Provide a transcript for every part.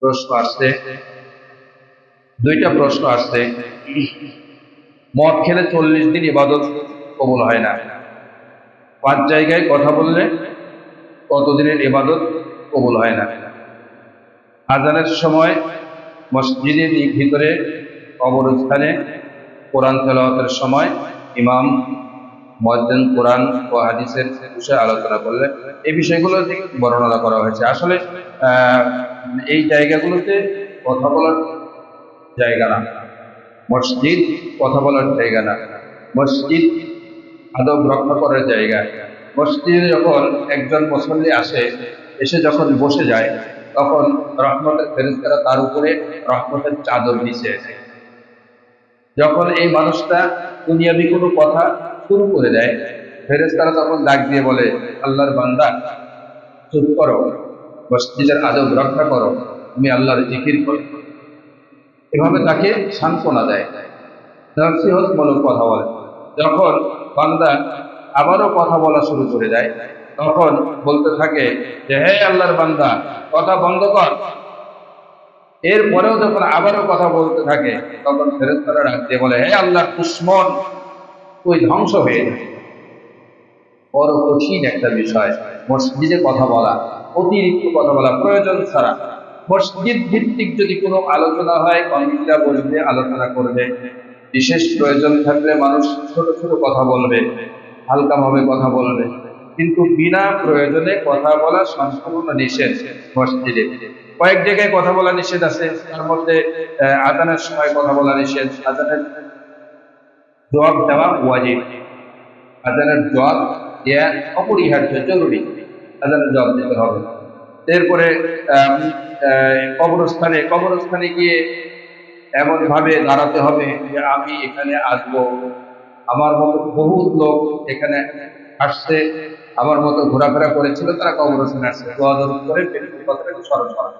প্রশ্ন আসছে, দুইটা প্রশ্ন আসছে। মদ খেলে 40 দিন ইবাদত কবুল হয় না, 5 জায়গায় কথা বললে কতদিনের ইবাদত কবুল হয় না। আজানের সময় মসজিদের ভিতরে, কবরস্থানে কোরআন তেলাওয়াতের সময় ইমাম মুয়াজ্জিন কোরআন ও হাদিসের বিষয়ে আলোচনা করলে এই বিষয়গুলো বর্ণনা করা হয়েছে। আসলে আহ এই জায়গাগুলোতে কথা বলার জায়গা না, মসজিদ কথা বলার জায়গা না, মসজিদ আদব রক্ষা করার জায়গা। মসজিদে যখন একজন মুসল্লি আসে, এসে যখন বসে যায়, তখন রহমতের ফেরেশতারা তার উপরে রহমতের চাদর বিছিয়ে দেয়। যখন এই মানুষটা দুনিয়াবি কোনো কথা শুরু করে দেয়, ফেরেশতারা তখন ডাক দিয়ে বলে, আল্লাহর বান্দা চুপ করো, মসজিদের আদব রক্ষা করো, তুমি আল্লাহর জিকির করো। এভাবে তাকে সান্ত্বনা দেয়, নসিহতমূলক কথা বলে। যখন বান্দা আবারও কথা বলা শুরু করে দেয়, তখন বলতে থাকে যে, হে আল্লাহর বান্দা, কথা বন্ধ কর। এরপরেও যখন আবারও কথা বলতে থাকে, তখন ফেরেশতারা ডাক দিয়ে বলে, হে আল্লাহর দুশমন, তুই ধ্বংস হয়ে যা। বড় কঠিন একটা বিষয় মসজিদে কথা বলা, অতিরিক্ত কথা বলা প্রয়োজন ছাড়া। মসজিদ ভিত্তিক যদি কোনো আলোচনা হয়, কমিটিরা বসবে, আলোচনা করবে, বিশেষ প্রয়োজন থাকলে মানুষ ছোট ছোট কথা বলবে, হালকাভাবে কথা বলবে, কিন্তু বিনা প্রয়োজনে কথা বলা সম্পূর্ণ নিষেধ মসজিদে। কয়েক জায়গায় কথা বলা নিষেধ আছে, তার মধ্যে আজানের সময় কথা বলা নিষেধ, আজানের জবাব দেওয়া ওয়াজিব, আজানের জবাব দেওয়া অপরিহার্য, জরুরি, আজানের জবাব দিতে হবে। এরপরে কবরস্থানে কবরস্থানে গিয়ে এমন ভাবে দাঁড়াতে হবে যে আমি এখানে আসবো, আমার মতো বহু লোক এখানে আসছে, আমার মতো ঘোরাফেরা করেছিল, তারা কবরস্থানে আসছে, দোয়া দরুদ করে ব্যক্তির কথাটাকে স্মরণ করা।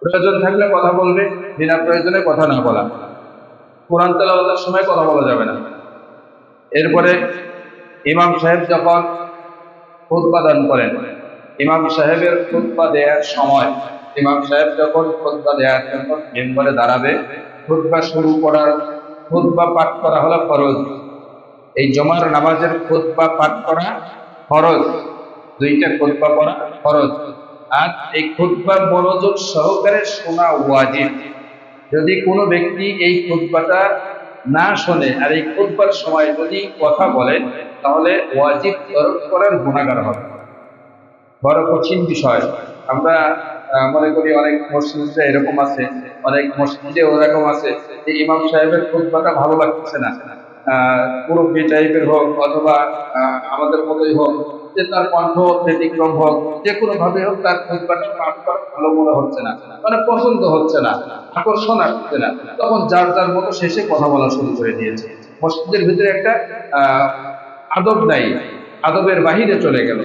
প্রয়োজন থাকলে কথা বলবে, বিনা প্রয়োজনে কথা না বলা। কোরআন তেলাওয়াতের সময় কথা বলা যাবে না। এরপরে ইমাম সাহেব যখন খুতবা দান করেন, ইমাম সাহেবের খুতবা দেওয়ার সময়, ইমাম সাহেব যখন খুতবা দেওয়ার জন্য মেম্বারে দাঁড়াবে, খুতবা শুরু করার, খুতবা পাঠ করা হলো ফরজ। এই জুমার নামাজের খুতবা পাঠ করা ফরজ, দুইটা খুতবা পড়া ফরজ। আর এই খুতবা মনোযোগ সহকারে শোনা ওয়াজিব। যদি কোনো ব্যক্তি এই খুতবাটা না শোনে আর এই খুতবার সময় যদি কথা বলে, তাহলে ওয়াজিব তরক করার গুনাহগার হবে। বড় কঠিন বিষয়। আমরা মনে করি অনেক মসজিদে এরকম আছে, অনেক মসজিদে ওরকম আছে যে ইমাম সাহেবের খুতবাটা ভালো লাগতেছে না, মুরব্বী টাইপের হোক অথবা আমাদের মতোই হোক, যে তার কণ্ঠ ব্যতিক্রম হোক, যে কোনো ভাবে হোক, তার খুতবাটা পাঠ করা ভালো মনে হচ্ছে না, মানে পছন্দ হচ্ছে না, আকর্ষণ আসছে না, তখন যার যার মতো শেষে কথা বলা শুরু করে দিয়েছে। মসজিদের ভিতরে একটা আদব নাই, আদবের বাহিরে চলে গেল।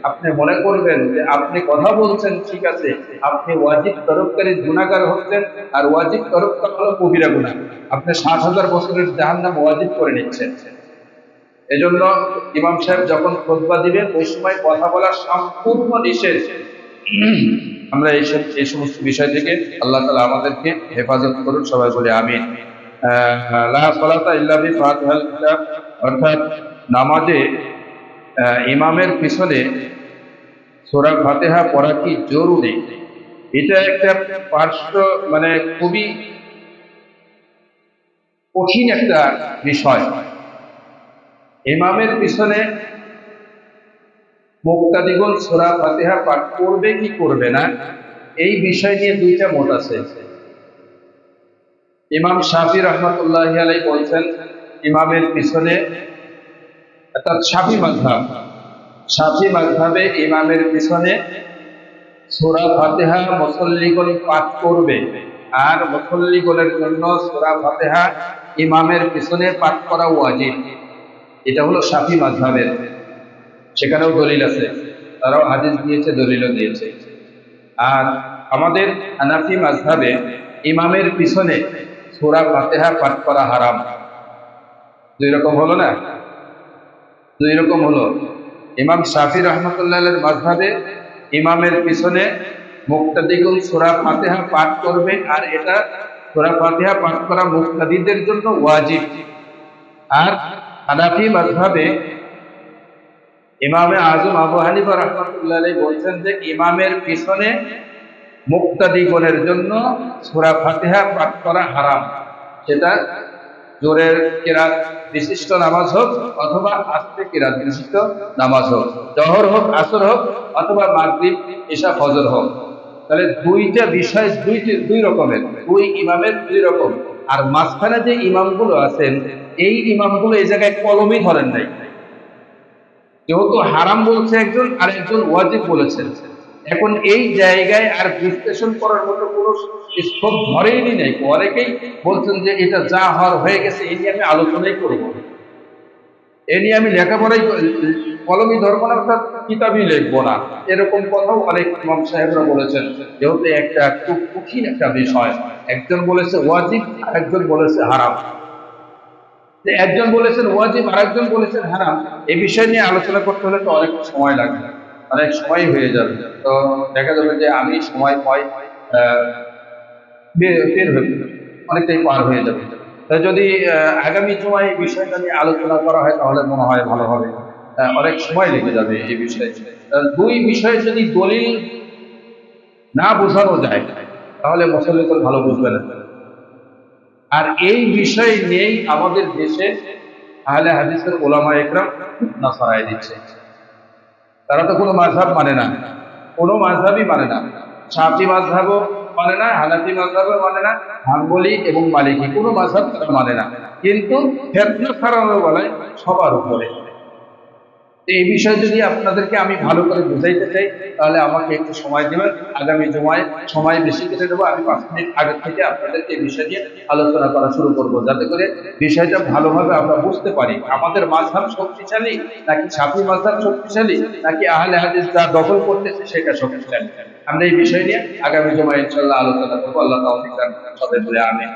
আপনি মনে করবেন যে আপনি কথা বলছেন, ঠিক আছে, আপনি ওয়াজিব তরফকারী গুনাহগার হচ্ছেন, আর ওয়াজিব তরফকার হলো কবিরা গুনাহ। আপনি 60,000 বছরের জাহান্নাম ওয়াজিব করে নিচ্ছেন। এজন্য ইমাম সাহেব যখন খুতবা দিবেন, ওই সময় কথা বলা সম্পূর্ণ নিষেধ। আমরা এই সমস্ত বিষয় থেকে আল্লাহ তাআলা আমাদেরকে হেফাজত করুন, সবাই বলে আমিন। লা সালাতা ইল্লা বিফাতিহাল কিতাব, অর্থাৎ নামাজে ইমামের পিছনে সূরা ফাতিহা পড়া কি জরুরি? এটা একটা পার্শ্ব, মানে খুবই কঠিন একটা বিষয়। ইমামের পিছনে মুক্তাদিগণ সূরা ফাতিহা পাঠ করবে কি করবে না, এই বিষয় নিয়ে দুইটা মত আছে। ইমাম শাফি রহমাতুল্লাহি আলাইহি বলছেন, ইমামের পিছনে, অর্থাৎ শাফি মাযহাবে ইমামের পিছনে সূরা ফাতিহা মুসল্লিগণ পাঠ করবে, আর মুসল্লিগণের জন্য সূরা ফাতিহা ইমামের পিছনে পাঠ করা ওয়াজিব। এটা হলো শাফি মাযহাবের, সেখানেও দলিল আছে, তারাও হাদিস দিয়েছে, দলিলও দিয়েছে। আর আমাদের হানাফি মাযহাবে ইমামের পিছনে সূরা ফাতিহা পাঠ করা হারাম। দুই রকম হলো না, দুই রকম হলো। ইমাম শাফি রহমাতুল্লাহ আলাইহির মাযহাবে ইমামের পিছনে মুক্তাদিগণ সূরা ফাতিহা পাঠ করবে, আর এটা সূরা ফাতিহা পাঠ করা মুক্তাদিদের জন্য ওয়াজিব। আর হানাফি মাযহাবে ইমামে আজম আবু হানিফা রাহমাতুল্লাহ আলাইহি বলছেন যে ইমামের পিছনে মুক্তাদিগণের জন্য সূরা ফাতিহা পাঠ করা হারাম। সেটা জোরের কিরাত বিশিষ্ট নামাজ হোক অথবা আস্তে কিরাত বিশিষ্ট নামাজ হোক, জহর হোক, আসর হোক, অথবা মাগরিব, ইশা, ফজর হোক। তাহলে দুইটা বিষয় দুই রকমের, দুই ইমামের দুই রকম। আর মাঝখানে যে ইমামগুলো আছেন, এই ইমামগুলো এই জায়গায় কলমই ধরেন নাই। যেহেতু হারাম বলছে একজন আর একজন ওয়াজিব বলেছেন, এখন এই জায়গায় আর বিশ্লেষণ করার মতো কোনো স্কোপ ধরেই নাই। অনেকেই বলছেন যে এটা যা হওয়ার হয়ে গেছে, এই নিয়ে আমি আলোচনাই করব, এ নিয়ে আমি লেখাপড়াই কলমই ধরবো না, অর্থাৎ কিতাবই লিখবো না, এরকম কথাও অনেক ইমাম সাহেবরা বলেছেন। যেহেতু একটা খুব কঠিন একটা বিষয়, একজন বলেছে ওয়াজিব আর একজন বলেছে হারাম। একজন বলেছেন ওয়াজিব আর একজন বলেছেন হারাম, এই বিষয় নিয়ে আলোচনা করতে হলে তো অনেক সময় লাগবে, অনেক সময় হয়ে যাবে। তো দেখা যাবে যে আমি সময় পাই বের হয়ে যাবে, অনেকটাই পার হয়ে যাবে। যদি আগামী সময় এই বিষয়টা নিয়ে আলোচনা করা হয় তাহলে মনে হয় ভালো হবে। অনেক সময় লেগে যাবে এই বিষয়ে। দুই বিষয়ে যদি দলিল না বোঝানো যায় তাহলে মুসল্লিগণ ভালো বুঝবে না। আর এই বিষয় নিয়েই আমাদের দেশে আহলে হাদিসের ওলামা একরাম ফিতনা ছড়ায় দিচ্ছে। তারা তো কোনো মাযহাব মানে না, কোনো মাযহাবই মানে না। শাফি মাযহাবও মানে না, হানাফি মাযহাবও মানে না, হাম্বলি এবং মালিকি কোনো মাযহাব তারা মানে না, কিন্তু ফিতনা ছড়ানোর বেলায় সবার উপরে। এই বিষয়ে যদি আপনাদেরকে আমি ভালো করে বুঝাইতে চাই তাহলে আমাকে একটু সময় দেবেন। আগামী জুমায় সময় বেশি করে দেবো। আমি 5 মিনিট আগে থেকে আপনাদেরকে এই বিষয় নিয়ে আলোচনা করা শুরু করব, যাতে করে বিষয়টা ভালোভাবে আমরা বুঝতে পারি আমাদের মাযহাব শক্তিশালী নাকি শাফি মাযহাব শক্তিশালী, নাকি আহলে হাদিস যা দখল করতেছে সেটা শক্তিশালী। আমরা এই বিষয় নিয়ে আগামী জুমায় ইনশাআল্লাহ আলোচনা করবো। আল্লাহ তাআলা সবাই বলে আমিন।